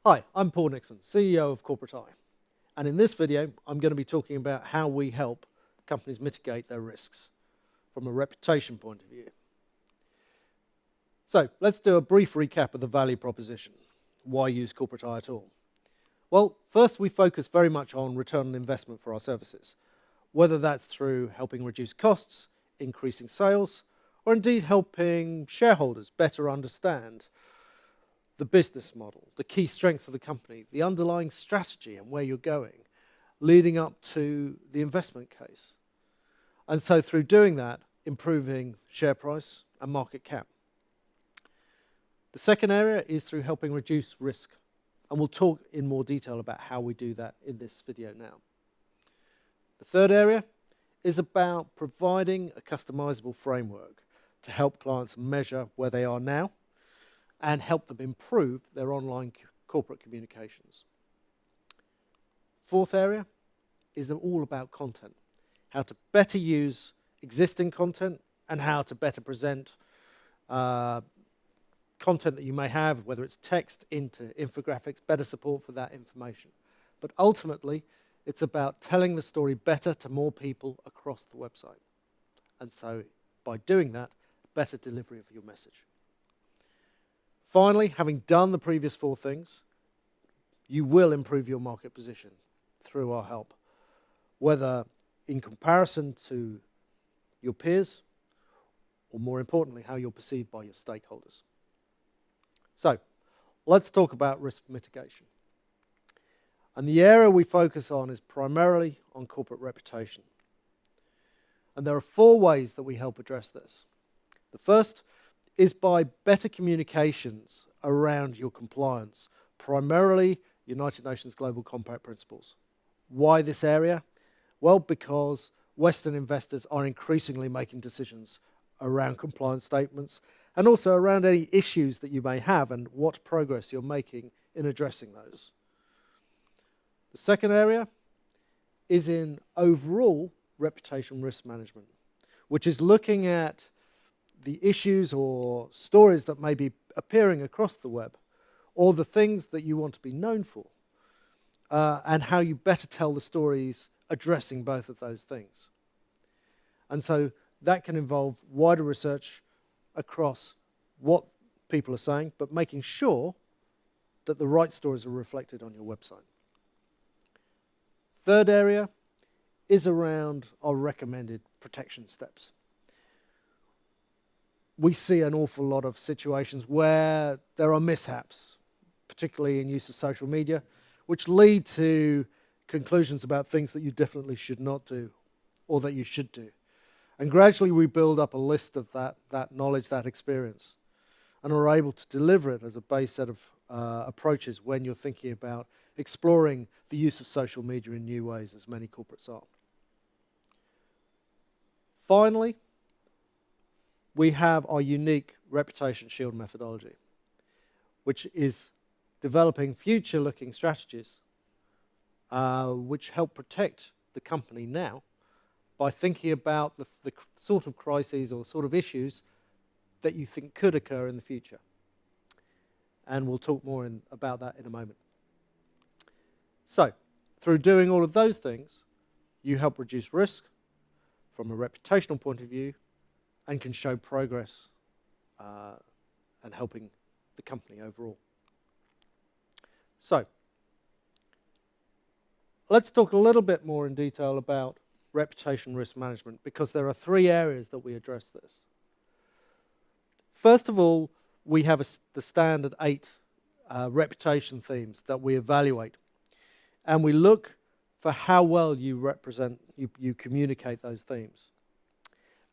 Hi, I'm Paul Nixon, CEO of Corporate Eye, and in this video I'm going to be talking about how we help companies mitigate their risks from a reputation point of view. So let's do a brief recap of the value proposition. Why use Corporate Eye at all? Well, first we focus very much on return on investment for our services, whether that's through helping reduce costs, increasing sales, or indeed helping shareholders better understand the business model, the key strengths of the company, the underlying strategy and where you're going, leading up to the investment case. And so through doing that, improving share price and market cap. The second area is through helping reduce risk. And we'll talk in more detail about how we do that in this video now. The third area is about providing a customizable framework to help clients measure where they are now and help them improve their online corporate communications. Fourth area is all about content, how to better use existing content and how to better present content that you may have, whether it's text into infographics, better support for that information. But ultimately, it's about telling the story better to more people across the website. And so by doing that, better delivery of your message. Finally, having done the previous four things, you will improve your market position through our help, whether in comparison to your peers, or more importantly, how you're perceived by your stakeholders. So, let's talk about risk mitigation. And the area we focus on is primarily on corporate reputation. And there are four ways that we help address this. The first is by better communications around your compliance, primarily United Nations Global Compact principles. Why this area? Well, because Western investors are increasingly making decisions around compliance statements and also around any issues that you may have and what progress you're making in addressing those. The second area is in overall reputation risk management, which is looking at the issues or stories that may be appearing across the web, or the things that you want to be known for, and how you better tell the stories addressing both of those things. And so that can involve wider research across what people are saying, but making sure that the right stories are reflected on your website. Third area is around our recommended protection steps. We see an awful lot of situations where there are mishaps, particularly in use of social media, which lead to conclusions about things that you definitely should not do or that you should do. And gradually we build up a list of that knowledge, that experience, and are able to deliver it as a base set of approaches when you're thinking about exploring the use of social media in new ways, as many corporates are. Finally, we have our unique Reputation Shield methodology, which is developing future-looking strategies which help protect the company now by thinking about the sort of crises or sort of issues that you think could occur in the future. And we'll talk more about that in a moment. So, through doing all of those things, you help reduce risk from a reputational point of view and can show progress and helping the company overall. So, let's talk a little bit more in detail about reputation risk management, because there are three areas that we address this. First of all, we have the standard 8 reputation themes that we evaluate, and we look for how well you communicate those themes,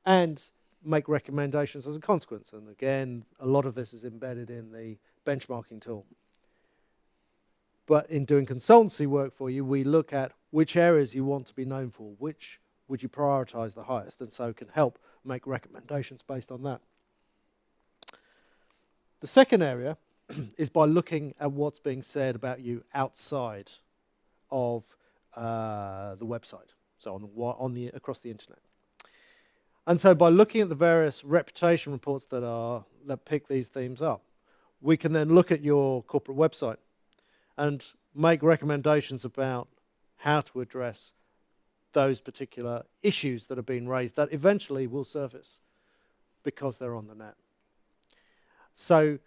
and make recommendations as a consequence. And again, a lot of this is embedded in the benchmarking tool. But in doing consultancy work for you, we look at which areas you want to be known for, which would you prioritize the highest, and so can help make recommendations based on that. The second area is by looking at what's being said about you outside of the website, so across the internet. And so by looking at the various reputation reports that pick these themes up, we can then look at your corporate website and make recommendations about how to address those particular issues that have been raised that eventually will surface because they're on the net. So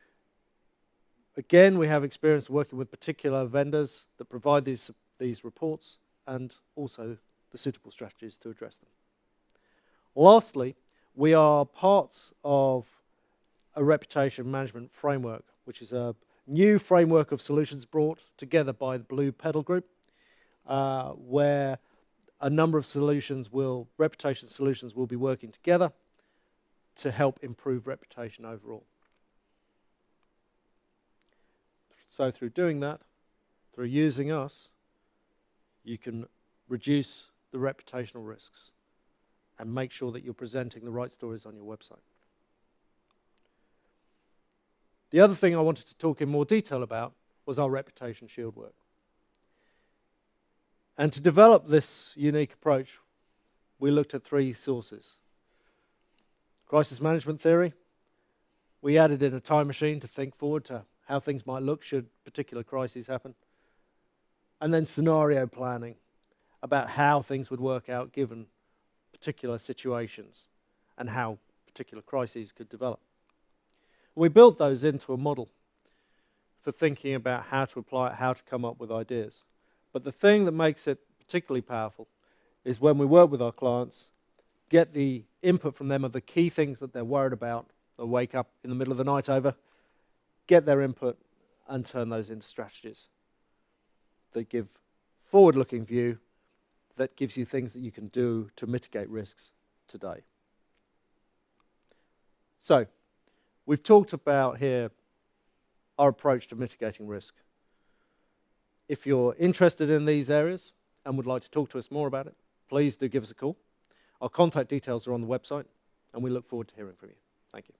again, we have experience working with particular vendors that provide these reports and also the suitable strategies to address them. Lastly, we are parts of a reputation management framework, which is a new framework of solutions brought together by the Blue Pedal Group, where a number of reputation solutions will be working together to help improve reputation overall. So through doing that, through using us, you can reduce the reputational risks and make sure that you're presenting the right stories on your website. The other thing I wanted to talk in more detail about was our reputation shield work. And to develop this unique approach, we looked at 3 sources. Crisis management theory. We added in a time machine to think forward to how things might look should particular crises happen. And then scenario planning about how things would work out given particular situations and how particular crises could develop. We built those into a model for thinking about how to apply it, how to come up with ideas. But the thing that makes it particularly powerful is when we work with our clients, get the input from them of the key things that they're worried about, they'll wake up in the middle of the night over, get their input and turn those into strategies that give forward-looking view, that gives you things that you can do to mitigate risks today. So, we've talked about here our approach to mitigating risk. If you're interested in these areas and would like to talk to us more about it, please do give us a call. Our contact details are on the website, and we look forward to hearing from you. Thank you.